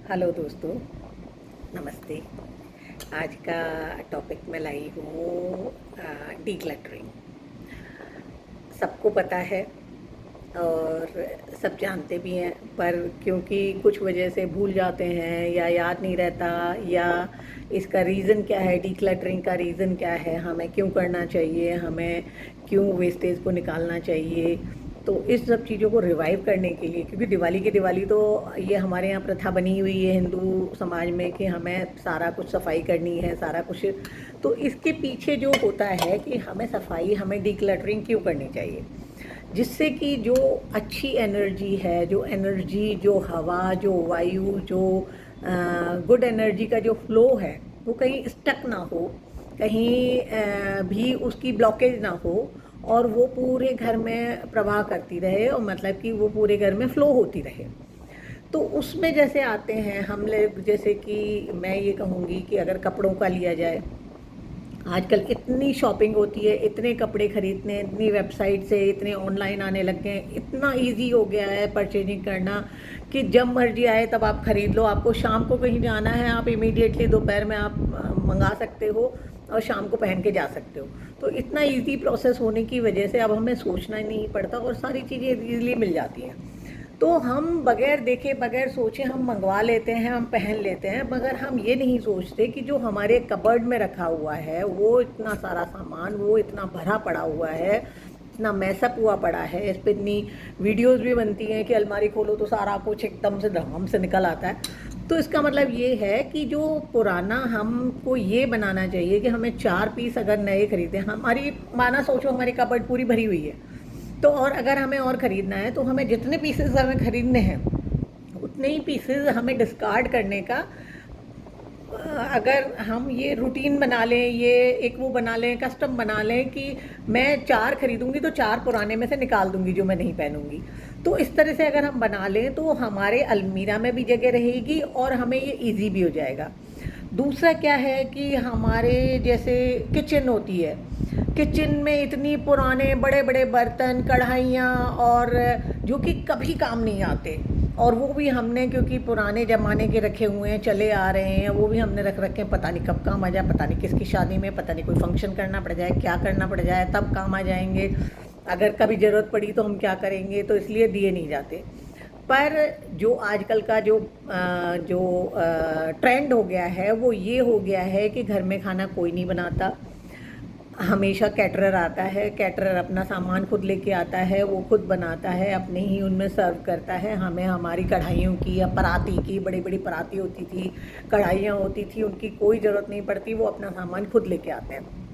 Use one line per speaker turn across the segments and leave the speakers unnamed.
Hello दोस्तों, नमस्ते। आज का टॉपिक मैं लाई हूँ डीक्लटरिंग। सबको पता है और सब जानते भी हैं, पर क्योंकि कुछ वजह से भूल जाते हैं या याद नहीं रहता, या इसका रीज़न क्या है, डीक्लटरिंग का रीज़न क्या है, हमें क्यों करना चाहिए, हमें क्यों वेस्टेज को निकालना चाहिए। तो इस सब चीज़ों को रिवाइव करने के लिए, क्योंकि दिवाली की दिवाली तो ये हमारे यहाँ प्रथा बनी हुई है हिंदू समाज में कि हमें सारा कुछ सफाई करनी है, सारा कुछ। तो इसके पीछे जो होता है कि हमें सफाई, हमें डीक्लटरिंग क्यों करनी चाहिए, जिससे कि जो अच्छी एनर्जी है, जो एनर्जी, जो हवा, जो वायु, जो गुड एनर्जी का जो फ्लो है, वो कहीं स्टक ना हो, कहीं भी उसकी ब्लॉकेज ना हो, और वो पूरे घर में प्रवाह करती रहे, और मतलब कि वो पूरे घर में फ्लो होती रहे। तो उसमें जैसे आते हैं हम लोग, जैसे कि मैं ये कहूँगी कि अगर कपड़ों का लिया जाए, आजकल इतनी शॉपिंग होती है, इतने कपड़े खरीदने, इतनी वेबसाइट से इतने ऑनलाइन आने लग गए हैं, इतना इजी हो गया है परचेजिंग करना कि जब मर्जी आए तब आप खरीद लो। आपको शाम को कहीं जाना है, आप इमीडिएटली दोपहर में आप मंगा सकते हो और शाम को पहन के जा सकते हो। तो इतना इजी प्रोसेस होने की वजह से अब हमें सोचना ही नहीं पड़ता और सारी चीज़ें ईज़िली मिल जाती हैं। तो हम बगैर देखे, बगैर सोचे हम मंगवा लेते हैं, हम पहन लेते हैं, मगर हम ये नहीं सोचते कि जो हमारे कबर्ड में रखा हुआ है, वो इतना सारा सामान, वो इतना भरा पड़ा हुआ है, इतना मैसअप हुआ पड़ा है। इस पर इतनी वीडियोस भी बनती हैं कि अलमारी खोलो तो सारा कुछ एकदम से धड़ाम से निकल आता है। तो इसका मतलब ये है कि जो पुराना, हमको ये बनाना चाहिए कि हमें 4 पीस अगर नए खरीदें, हमारी माना सोचो हमारी कबर्ड पूरी भरी हुई है, तो और अगर हमें और ख़रीदना है तो हमें जितने पीसेस हमें ख़रीदने हैं उतने ही पीसेस हमें डिस्कार्ड करने का, अगर हम ये रूटीन बना लें, ये एक वो बना लें, कस्टम बना लें कि मैं 4 खरीदूंगी तो 4 पुराने में से निकाल दूंगी जो मैं नहीं पहनूंगी। तो इस तरह से अगर हम बना लें तो हमारे अलमीरा में भी जगह रहेगी और हमें ये इजी भी हो जाएगा। दूसरा क्या है कि हमारे जैसे किचन होती है, किचन में इतनी पुराने बड़े बड़े बर्तन, कढ़ाइयाँ, और जो कि कभी काम नहीं आते, और वो भी हमने क्योंकि पुराने ज़माने के रखे हुए हैं, चले आ रहे हैं, वो भी हमने रख रखे हैं, पता नहीं कब काम आ जाए, पता नहीं किसकी शादी में, पता नहीं कोई फंक्शन करना पड़ जाए, क्या करना पड़ जाए, तब काम आ जाएंगे। अगर कभी ज़रूरत पड़ी तो हम क्या करेंगे, तो इसलिए दिए नहीं जाते। पर जो आजकल का जो ट्रेंड हो गया है वो ये हो गया है कि घर में खाना कोई नहीं बनाता, हमेशा कैटरर आता है, कैटरर अपना सामान खुद लेके आता है, वो खुद बनाता है, अपने ही उनमें सर्व करता है। हमें हमारी कढ़ाइयों की या पराती की, बड़ी बड़ी पराती होती थी, कढ़ाइयाँ होती थी, उनकी कोई ज़रूरत नहीं पड़ती, वो अपना सामान खुद लेके आते हैं।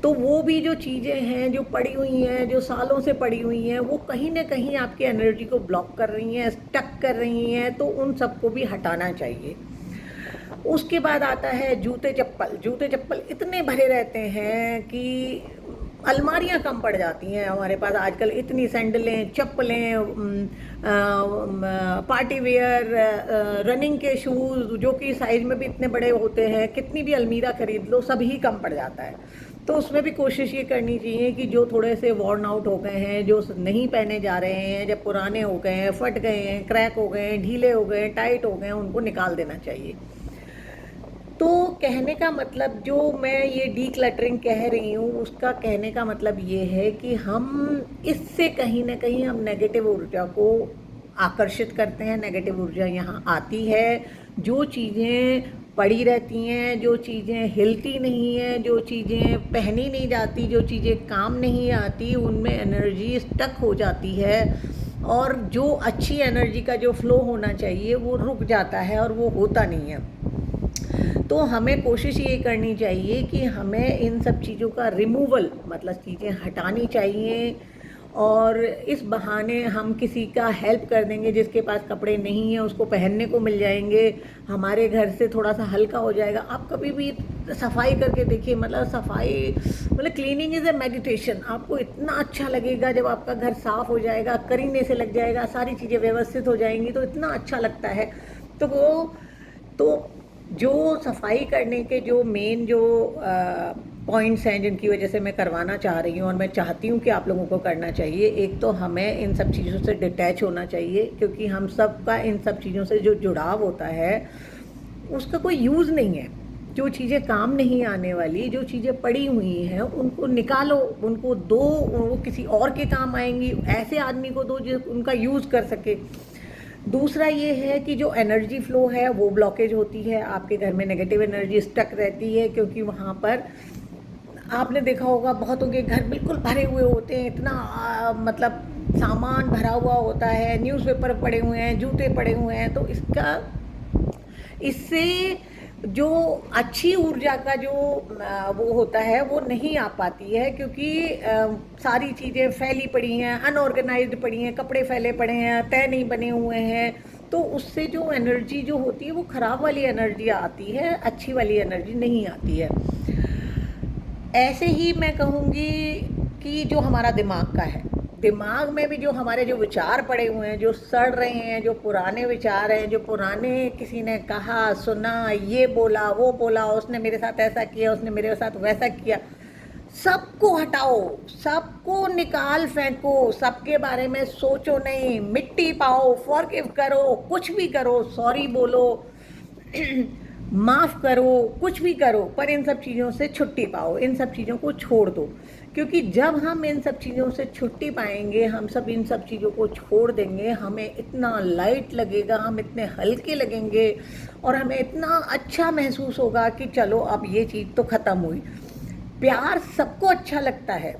तो वो भी जो चीज़ें हैं जो पड़ी हुई हैं, जो सालों से पड़ी हुई हैं, वो कहीं ना कहीं आपकी एनर्जी को ब्लॉक कर रही हैं, स्टक कर रही हैं, तो उन सबको भी हटाना चाहिए। उसके बाद आता है जूते चप्पल। जूते चप्पल इतने भरे रहते हैं कि अलमारियां कम पड़ जाती हैं हमारे पास आजकल। इतनी सैंडलें, चप्पलें, पार्टी वेयर, रनिंग के शूज़, जो कि साइज़ में भी इतने बड़े होते हैं, कितनी भी अलमीरा खरीद लो सब ही कम पड़ जाता है। तो उसमें भी कोशिश ये करनी चाहिए कि जो थोड़े से वॉर्न आउट हो गए हैं, जो नहीं पहने जा रहे हैं, जब पुराने हो गए हैं, फट गए हैं, क्रैक हो गए हैं, ढीले हो गए हैं, टाइट हो गए हैं, उनको निकाल देना चाहिए। तो कहने का मतलब, जो मैं ये डीक्लटरिंग कह रही हूँ, उसका कहने का मतलब ये है कि हम इससे कहीं ना कहीं हम नेगेटिव ऊर्जा को आकर्षित करते हैं, नेगेटिव ऊर्जा यहाँ आती है। जो चीज़ें पड़ी रहती हैं, जो चीज़ें हिलती नहीं हैं, जो चीज़ें पहनी नहीं जाती, जो चीज़ें काम नहीं आती, उनमें एनर्जी स्टक हो जाती है, और जो अच्छी एनर्जी का जो फ्लो होना चाहिए वो रुक जाता है और वो होता नहीं है। तो हमें कोशिश ये करनी चाहिए कि हमें इन सब चीज़ों का रिमूवल, मतलब चीज़ें हटानी चाहिए, और इस बहाने हम किसी का हेल्प कर देंगे, जिसके पास कपड़े नहीं हैं उसको पहनने को मिल जाएंगे, हमारे घर से थोड़ा सा हल्का हो जाएगा। आप कभी भी सफाई करके देखिए, मतलब सफाई, मतलब क्लीनिंग इज़ ए मेडिटेशन। आपको इतना अच्छा लगेगा जब आपका घर साफ़ हो जाएगा, करीने से लग जाएगा, सारी चीज़ें व्यवस्थित हो जाएंगी, तो इतना अच्छा लगता है। तो वो, तो जो सफाई करने के जो मेन जो पॉइंट्स हैं जिनकी वजह से मैं करवाना चाह रही हूँ और मैं चाहती हूँ कि आप लोगों को करना चाहिए। एक तो हमें इन सब चीज़ों से डिटैच होना चाहिए, क्योंकि हम सब का इन सब चीज़ों से जो जुड़ाव होता है उसका कोई यूज़ नहीं है। जो चीज़ें काम नहीं आने वाली, जो चीज़ें पड़ी हुई हैं, उनको निकालो, उनको दो, वो किसी और के काम आएंगी। ऐसे आदमी को दो जो उनका यूज़ कर सके। दूसरा ये है कि जो एनर्जी फ्लो है वो ब्लॉकेज होती है, आपके घर में नेगेटिव एनर्जी स्टक रहती है, क्योंकि वहाँ पर आपने देखा होगा बहुतों के घर बिल्कुल भरे हुए होते हैं, इतना मतलब सामान भरा हुआ होता है, न्यूज़पेपर पड़े हुए हैं, जूते पड़े हुए हैं। तो इससे जो अच्छी ऊर्जा का जो वो होता है वो नहीं आ पाती है, क्योंकि सारी चीज़ें फैली पड़ी हैं, अनऑर्गेनाइज्ड पड़ी हैं, कपड़े फैले पड़े हैं, तय नहीं बने हुए हैं। तो उससे जो एनर्जी जो होती है वो ख़राब वाली एनर्जी आती है, अच्छी वाली एनर्जी नहीं आती है। ऐसे ही मैं कहूँगी कि जो हमारा दिमाग का है, दिमाग में भी जो हमारे जो विचार पड़े हुए हैं, जो सड़ रहे हैं, जो पुराने विचार हैं, जो पुराने किसी ने कहा सुना, ये बोला वो बोला, उसने मेरे साथ ऐसा किया, उसने मेरे साथ वैसा किया, सबको हटाओ, सबको निकाल फेंको, सबके बारे में सोचो नहीं, मिट्टी पाओ, फॉरगिव करो, कुछ भी करो, सॉरी बोलो, माफ़ करो, कुछ भी करो, पर इन सब चीज़ों से छुट्टी पाओ, इन सब चीज़ों को छोड़ दो। क्योंकि जब हम इन सब चीज़ों से छुट्टी पाएंगे, हम सब इन सब चीज़ों को छोड़ देंगे, हमें इतना लाइट लगेगा, हम इतने हल्के लगेंगे और हमें इतना अच्छा महसूस होगा कि चलो अब ये चीज़ तो ख़त्म हुई। प्यार सबको अच्छा लगता है,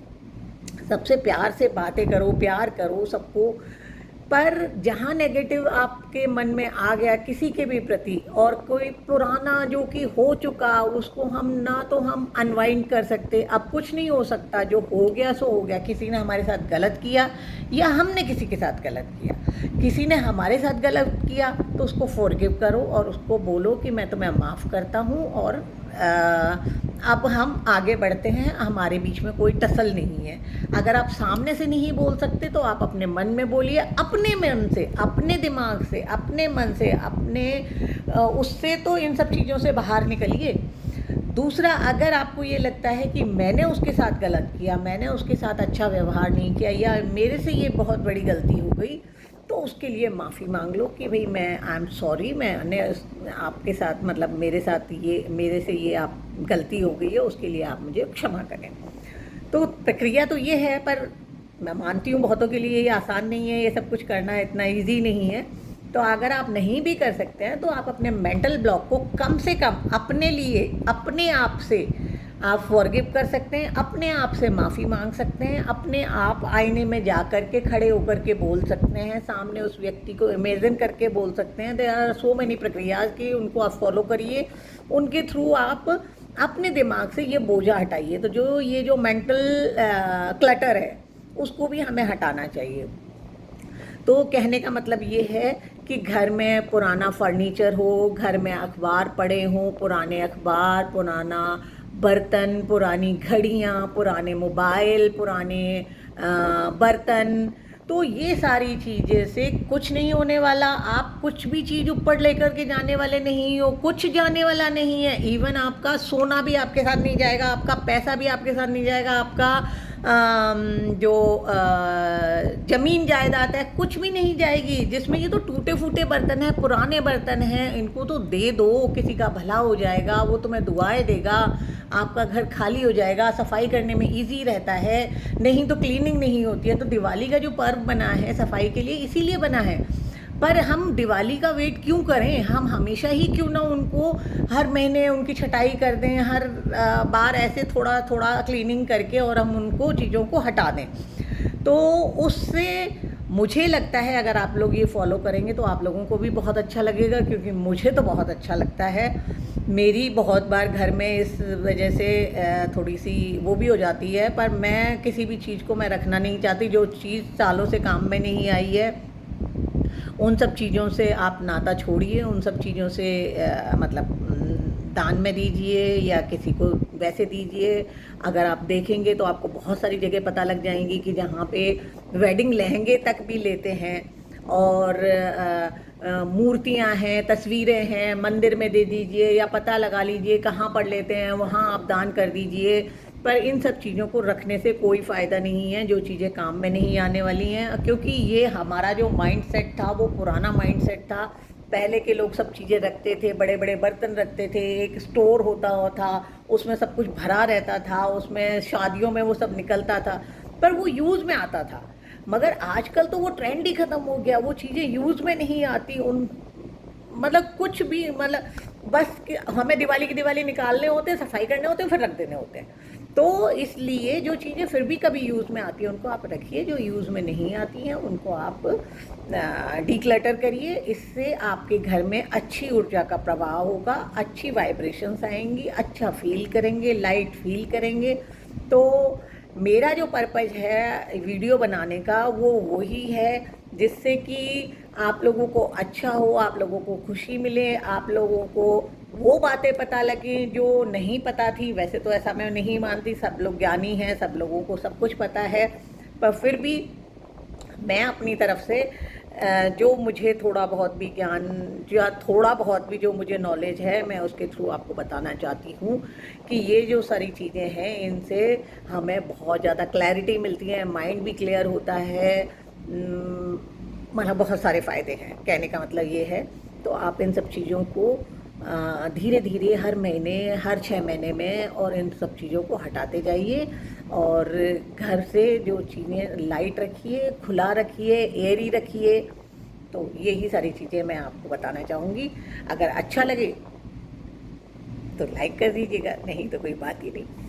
सबसे प्यार से बातें करो, प्यार करो सबको, पर जहाँ नेगेटिव आपके मन में आ गया किसी के भी प्रति, और कोई पुराना जो कि हो चुका, उसको हम ना तो हम अनवाइंड कर सकते, अब कुछ नहीं हो सकता, जो हो गया सो हो गया। किसी ने हमारे साथ गलत किया या हमने किसी के साथ गलत किया, किसी ने हमारे साथ गलत किया तो उसको फॉरगिव करो और उसको बोलो कि मैं तुम्हें माफ़ करता हूँ और अब हम आगे बढ़ते हैं, हमारे बीच में कोई टसल नहीं है। अगर आप सामने से नहीं बोल सकते तो आप अपने मन में बोलिए, अपने मन से, अपने दिमाग से, अपने मन से, अपने उससे तो इन सब चीज़ों से बाहर निकलिए। दूसरा, अगर आपको ये लगता है कि मैंने उसके साथ गलत किया, मैंने उसके साथ अच्छा व्यवहार नहीं किया, या मेरे से ये बहुत बड़ी गलती हो गई, तो उसके लिए माफ़ी मांग लो कि भाई मैं आई एम सॉरी, मैंने आपके साथ मतलब मेरे साथ ये, मेरे से ये आप गलती हो गई है, उसके लिए आप मुझे क्षमा करें। तो प्रक्रिया तो ये है, पर मैं मानती हूँ बहुतों के लिए ये आसान नहीं है, ये सब कुछ करना इतना ईजी नहीं है। तो अगर आप नहीं भी कर सकते हैं तो आप अपने मेंटल ब्लॉक को कम से कम अपने लिए, अपने आप से आप फॉरगिव कर सकते हैं, अपने आप से माफ़ी मांग सकते हैं, अपने आप आईने में जा कर के खड़े होकर के बोल सकते हैं, सामने उस व्यक्ति को इमेजिन करके बोल सकते हैं। देयर आर सो मेनी प्रक्रियाज की, उनको आप फॉलो करिए, उनके थ्रू आप अपने दिमाग से ये बोझा हटाइए। तो जो ये जो मेंटल क्लटर है उसको भी हमें हटाना चाहिए। तो कहने का मतलब ये है कि घर में पुराना फर्नीचर हो, घर में अखबार पड़े हों, पुराने अखबार, पुराना बर्तन, पुरानी घड़ियाँ, पुराने मोबाइल, पुराने बर्तन, तो ये सारी चीज़ें से कुछ नहीं होने वाला। आप कुछ भी चीज़ ऊपर लेकर के जाने वाले नहीं हो, कुछ जाने वाला नहीं है। इवन आपका सोना भी आपके साथ नहीं जाएगा, आपका पैसा भी आपके साथ नहीं जाएगा, आपका जो ज़मीन जायदाद है कुछ भी नहीं जाएगी। जिसमें ये तो टूटे फूटे बर्तन हैं, पुराने बर्तन हैं, इनको तो दे दो, किसी का भला हो जाएगा, वो तुम्हें दुआएं देगा, आपका घर खाली हो जाएगा, सफाई करने में इजी रहता है, नहीं तो क्लीनिंग नहीं होती है। तो दिवाली का जो पर्व बना है सफाई के लिए इसीलिए बना है। पर हम दिवाली का वेट क्यों करें, हम हमेशा ही क्यों ना उनको हर महीने उनकी छटाई कर दें, हर बार ऐसे थोड़ा थोड़ा क्लीनिंग करके और हम उनको चीज़ों को हटा दें। तो उससे मुझे लगता है अगर आप लोग ये फॉलो करेंगे तो आप लोगों को भी बहुत अच्छा लगेगा, क्योंकि मुझे तो बहुत अच्छा लगता है। मेरी बहुत बार घर में इस वजह से थोड़ी सी वो भी हो जाती है, पर मैं किसी भी चीज़ को मैं रखना नहीं चाहती जो चीज़ सालों से काम में नहीं आई है। उन सब चीज़ों से आप नाता छोड़िए, उन सब चीज़ों से मतलब दान में दीजिए या किसी को वैसे दीजिए। अगर आप देखेंगे तो आपको बहुत सारी जगह पता लग जाएंगी कि जहाँ पे वेडिंग लहंगे तक भी लेते हैं और मूर्तियां हैं, तस्वीरें हैं, मंदिर में दे दीजिए या पता लगा लीजिए कहाँ पढ़ लेते हैं वहाँ आप दान कर दीजिए। पर इन सब चीज़ों को रखने से कोई फ़ायदा नहीं है, जो चीज़ें काम में नहीं आने वाली हैं, क्योंकि ये हमारा जो माइंडसेट था वो पुराना माइंडसेट था। पहले के लोग सब चीज़ें रखते थे, बड़े बड़े बर्तन रखते थे, एक स्टोर होता था, उसमें सब कुछ भरा रहता था, उसमें शादियों में वो सब निकलता था, पर वो यूज़ में आता था। मगर आजकल तो वो ट्रेंड ही ख़त्म हो गया, वो चीज़ें यूज़ में नहीं आती। उन मतलब कुछ भी, मतलब बस हमें दिवाली की दिवाली निकालने होते हैं, सफाई करने होते हैं, फिर रख देने होते हैं। तो इसलिए जो चीज़ें फिर भी कभी यूज़ में आती हैं उनको आप रखिए, जो यूज़ में नहीं आती हैं उनको आप डिक्लटर करिए। इससे आपके घर में अच्छी ऊर्जा का प्रवाह होगा, अच्छी वाइब्रेशंस आएंगी, अच्छा फील करेंगे, लाइट फील करेंगे। तो मेरा जो पर्पज़ है वीडियो बनाने का वो वही है, जिससे कि आप लोगों को अच्छा हो, आप लोगों को खुशी मिले, आप लोगों को वो बातें पता लगें जो नहीं पता थी। वैसे तो ऐसा मैं नहीं मानती, सब लोग ज्ञानी हैं, सब लोगों को सब कुछ पता है, पर फिर भी मैं अपनी तरफ से जो मुझे थोड़ा बहुत भी ज्ञान या थोड़ा बहुत भी जो मुझे नॉलेज है मैं उसके थ्रू आपको बताना चाहती हूँ कि ये जो सारी चीज़ें हैं इनसे हमें बहुत ज़्यादा क्लैरिटी मिलती है, माइंड भी क्लियर होता है। मतलब बहुत सारे फ़ायदे हैं, कहने का मतलब ये है। तो आप इन सब चीज़ों को धीरे धीरे हर महीने, हर 6 महीने में और इन सब चीज़ों को हटाते जाइए, और घर से जो चीज़ें लाइट रखिए, खुला रखिए, एयरी रखिए। तो यही सारी चीज़ें मैं आपको बताना चाहूँगी। अगर अच्छा लगे तो लाइक कर दीजिएगा, नहीं तो कोई बात ही नहीं।